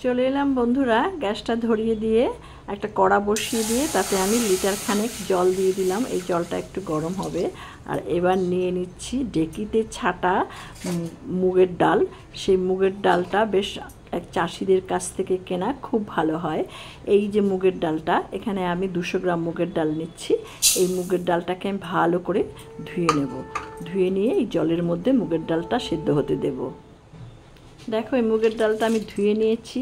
চলে এলাম বন্ধুরা, গ্যাসটা ধরিয়ে দিয়ে একটা কড়া বসিয়ে দিয়ে তাতে আমি লিটার খানেক জল দিয়ে দিলাম। এই জলটা একটু গরম হবে। আর এবার নিয়ে নিচ্ছি ডেকিতে ছাটা মুগের ডাল। সেই মুগের ডালটা বেশ এক চাষিদের কাছ থেকে কেনা, খুব ভালো হয়। এই যে মুগের ডালটা, এখানে আমি 200 গ্রাম মুগের ডাল নিচ্ছি। এই মুগের ডালটাকে আমি ভালো করে ধুয়ে নেব। ধুয়ে নিয়ে এই জলের মধ্যে মুগের ডালটা সেদ্ধ হতে দেব। দেখো, এই মুগের ডালটা আমি ধুয়ে নিয়েছি।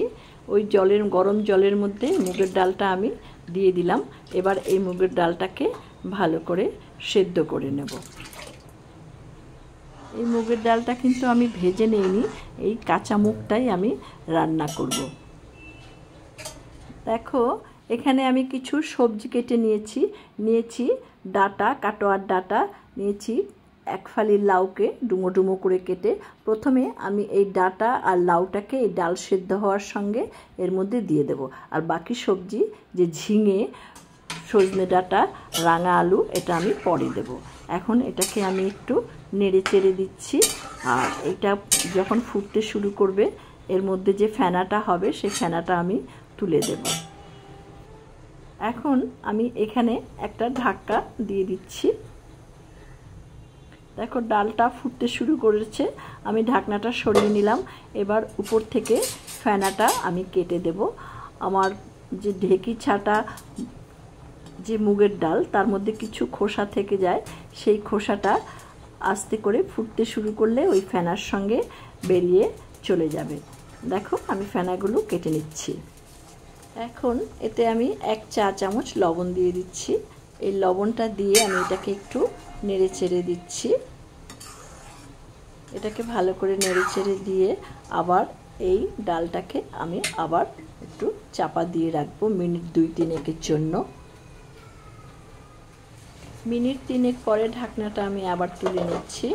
ওই গরম জলের মধ্যে মুগের ডালটা আমি দিয়ে দিলাম। এবার এই মুগের ডালটাকে ভালো করে সেদ্ধ করে নেব। এই মুগের ডালটা কিন্তু আমি ভেজে নিইনি, এই কাঁচা মুগটাই আমি রান্না করব। দেখো, এখানে আমি কিছু সবজি কেটে নিয়েছি ডাঁটা, কাটোয়ার ডাঁটা নিয়েছি। এক ফালি লাউকে ডুমো ডুমো করে কেটে প্রথমে আমি এই ডাঁটা আর লাউটাকে এই ডাল সেদ্ধ হওয়ার সঙ্গে এর মধ্যে দিয়ে দেব। আর বাকি সবজি যে ঝিঙে, সজনে ডাঁটা, রাঙা আলু, এটা আমি পরে দেব। এখন এটাকে আমি একটু নেড়ে চেড়ে দিচ্ছি। আর এটা যখন ফুটতে শুরু করবে, এর মধ্যে যে ফেনাটা হবে সেই ফেনাটা আমি তুলে দেব। এখন আমি এখানে একটা ঢাকা দিয়ে দিচ্ছি। দেখো, ডালটা ফুটতে শুরু করেছে, আমি ঢাকনাটা সরিয়ে নিলাম। এবার উপর থেকে ফেনাটা আমি কেটে দেব। আমার যে ঢেকি ছাটা যে মুগের ডাল, তার মধ্যে কিছু খোসা থেকে যায়, সেই খোসাটা আস্তে করে ফুটতে শুরু করলে ওই ফেনার সঙ্গে বেরিয়ে চলে যাবে। দেখো, আমি ফেনাগুলো কেটে নিচ্ছি। এখন এতে আমি 1 চা চামচ লবণ দিয়ে দিচ্ছি। এই লবণটা দিয়ে আমি এটাকে একটু নেড়ে চেড়ে দিচ্ছি। এটাকে ভালো করে নেড়ে চেড়ে দিয়ে আবার এই ডালটাকে আমি আবার একটু চাপা দিয়ে রাখবো মিনিট 2-3 জন্য। মিনিট 3 পরে ঢাকনাটা আমি আবার তুলে নিচ্ছি।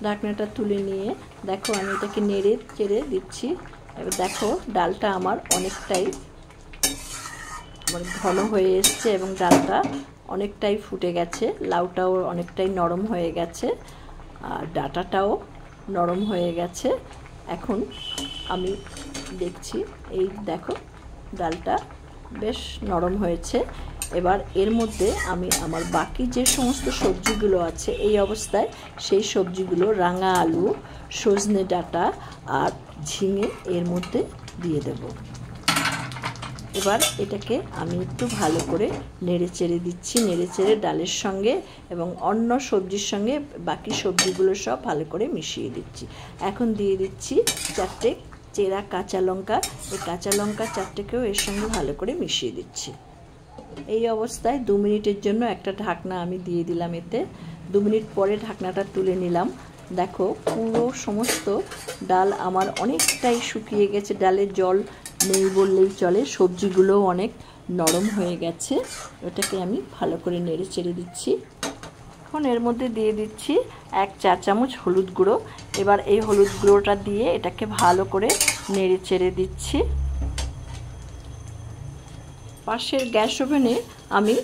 ঢাকনাটা তুলে নিয়ে দেখো, আমি এটাকে নেড়ে চেড়ে দিচ্ছি। এবার দেখো, ডালটা আমার অনেকটাই ঘন হয়ে এসছে এবং ডালটা অনেকটাই ফুটে গেছে। লাউটাও অনেকটাই নরম হয়ে গেছে, আর ডাঁটাটাও নরম হয়ে গেছে। এখন আমি দেখছি, এই দেখো, ডালটা বেশ নরম হয়েছে। এবার এর মধ্যে আমি আমার বাকি যে সমস্ত সবজিগুলো আছে এই অবস্থায়, সেই সবজিগুলো রাঙা আলু, সজনে ডাঁটা আর ঝিঙে এর মধ্যে দিয়ে দেব। এবার এটাকে আমি একটু ভালো করে নেড়ে চেড়ে দিচ্ছি। নেড়ে চেড়ে ডালের সঙ্গে এবং অন্য সবজির সঙ্গে বাকি সবজিগুলো সব ভালো করে মিশিয়ে দিচ্ছি। এখন দিয়ে দিচ্ছি 4টে চেরা কাঁচা লঙ্কা। এই কাঁচা লঙ্কা 4টেকেও এর সঙ্গে ভালো করে মিশিয়ে দিচ্ছি। এই অবস্থায় 2 মিনিটের জন্য একটা ঢাকনা আমি দিয়ে দিলাম এতে। 2 মিনিট পরে ঢাকনাটা তুলে নিলাম। দেখো, পুরো সমস্ত ডাল আমার অনেকটাই শুকিয়ে গেছে, ডালের জল নেই বললেই চলে। সবজিগুলোও অনেক নরম হয়ে গেছে। ওটাকে আমি ভালো করে নেড়ে চেড়ে দিচ্ছি। এখন এর মধ্যে দিয়ে দিচ্ছি 1 চা চামচ হলুদ গুঁড়ো। এবার এই হলুদ গুঁড়োটা দিয়ে এটাকে ভালো করে নেড়ে চেড়ে দিচ্ছি। পাশের গ্যাস ওভেনে আমি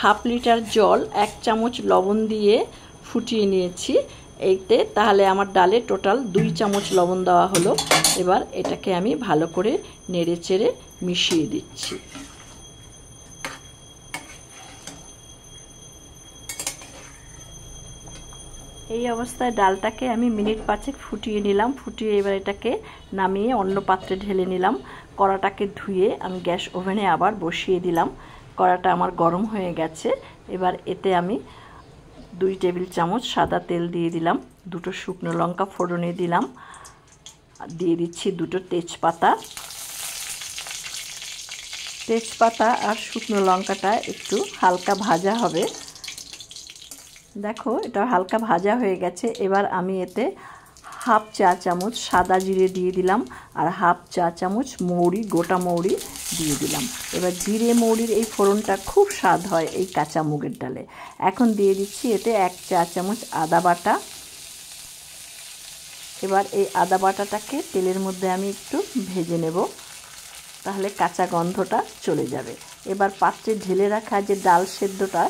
1/2 লিটার জল 1 চামচ লবণ দিয়ে ফুটিয়ে নিয়েছি। এইতে তাহলে আমার ডালে টোটাল 2 চামচ লবণ দেওয়া হলো। এবার এটাকে আমি ভালো করে নেড়ে চেড়ে মিশিয়ে দিচ্ছি। এই অবস্থায় ডালটাকে আমি মিনিট 5 ফুটিয়ে নিলাম। ফুটিয়ে এবার এটাকে নামিয়ে অন্য পাত্রে ঢেলে নিলাম। কড়াটাকে ধুয়ে আমি গ্যাস ওভেনে আবার বসিয়ে দিলাম। কড়াটা আমার গরম হয়ে গেছে। এবার এতে আমি 2 টেবিল চামচ সাদা তেল দিয়ে দিলাম। 2টো শুকনো লঙ্কা ফোড়নে দিলাম। দিয়ে দিচ্ছি 2টো তেজপাতা। তেজপাতা আর শুকনো লঙ্কাটা একটু হালকা ভাজা হবে। দেখো, এটা হালকা ভাজা হয়ে গেছে। এবার আমি এতে 1/2 চা চামচ সাদা জিরে দিয়ে দিলাম আর 1/2 চা চামচ মৌরি, গোটা মৌরি দিয়ে দিলাম। এবার জিরে মৌরির এই ফোড়নটা খুব স্বাদ হয় এই কাঁচা মুগের ডালে। এখন দিয়ে দিচ্ছি এতে 1 চা চামচ আদা বাটা। এবার এই আদা বাটাটাকে তেলের মধ্যে আমি একটু ভেজে নেব, তাহলে কাঁচা গন্ধটা চলে যাবে। এবার পাত্রে ঢেলে রাখা যে ডাল সেদ্ধটা,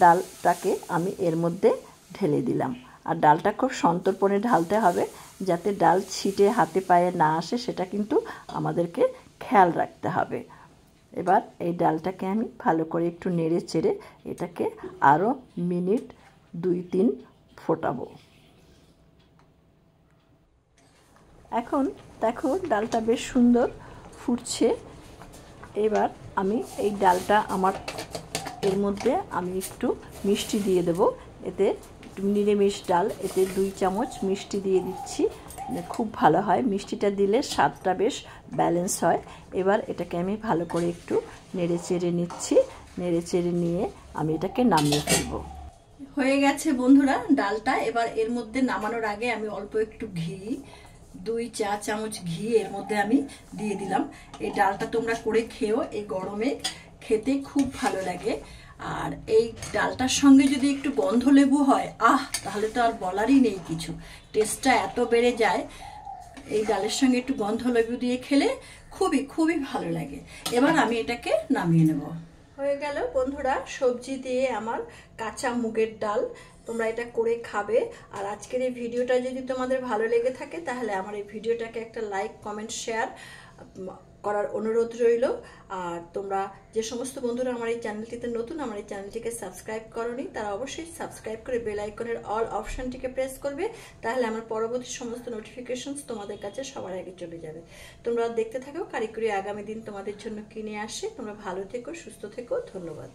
ডালটাকে আমি এর মধ্যে ঢেলে দিলাম। আর ডালটা খুব সন্তর্পণে ঢালতে হবে, যাতে ডাল ছিটে হাতে পায়ে না আসে। সেটা কিন্তু আমাদেরকে খেয়াল রাখতে হবে। এবার এই ডালটাকে আমি ভালো করে একটু নেড়ে চেড়ে এটাকে আরও মিনিট 2-3 ফোটাবো। এখন দেখো ডালটা বেশ সুন্দর ফুটছে। এবার আমি এই ডালটা এর মধ্যে আমি একটু মিষ্টি দিয়ে দেব। এতে নিরামিষ ডাল, এতে 2 চামচ মিষ্টি দিয়ে দিচ্ছি, খুব ভালো হয়। মিষ্টিটা দিলে স্বাদটা বেশ ব্যালেন্স হয়। এবার এটাকে আমি ভালো করে একটু নেড়ে চেড়ে নিচ্ছি। নেড়ে চেড়ে নিয়ে আমি এটাকে নামিয়ে ফেলবো। হয়ে গেছে বন্ধুরা ডালটা। এবার এর মধ্যে নামানোর আগে আমি অল্প একটু ঘি, 2 চা চামচ ঘি এর মধ্যে আমি দিয়ে দিলাম। এই ডালটা তোমরা করে খেও, এই গরমে খেতে খুব ভালো লাগে। আর এই ডালটার সঙ্গে যদি একটু গন্ধ লেবু হয়, তাহলে তো আর বলারই নেই কিছু, টেস্টটা এত বেড়ে যায়। এই ডালের সঙ্গে একটু গন্ধ লেবু দিয়ে খেলে খুবই খুবই ভালো লাগে। এবার আমি এটাকে নামিয়ে নেব। হয়ে গেল বন্ধুরা সবজি দিয়ে আমার কাঁচা মুগের ডাল। তোমরা এটা করে খাবে। আর আজকের এই ভিডিওটা যদি তোমাদের ভালো লেগে থাকে তাহলে আমার এই ভিডিওটাকে একটা লাইক, কমেন্ট, শেয়ার করার অনুরোধ রইল। আর তোমরা যে সমস্ত বন্ধুরা আমার এই চ্যানেলটিতে নতুন, আমার এই চ্যানেলটিকে সাবস্ক্রাইব করোনি, তারা অবশ্যই সাবস্ক্রাইব করে বেল আইকনের অল অপশনটিকে প্রেস করবে। তাহলে আমার পরবর্তী সমস্ত নোটিফিকেশনস তোমাদের কাছে সবার আগে চলে যাবে। তোমরা দেখতে থাকো কারিগরি আগামী দিন তোমাদের জন্য কিনে আসে। তোমরা ভালো থেকো, সুস্থ থেকো। ধন্যবাদ।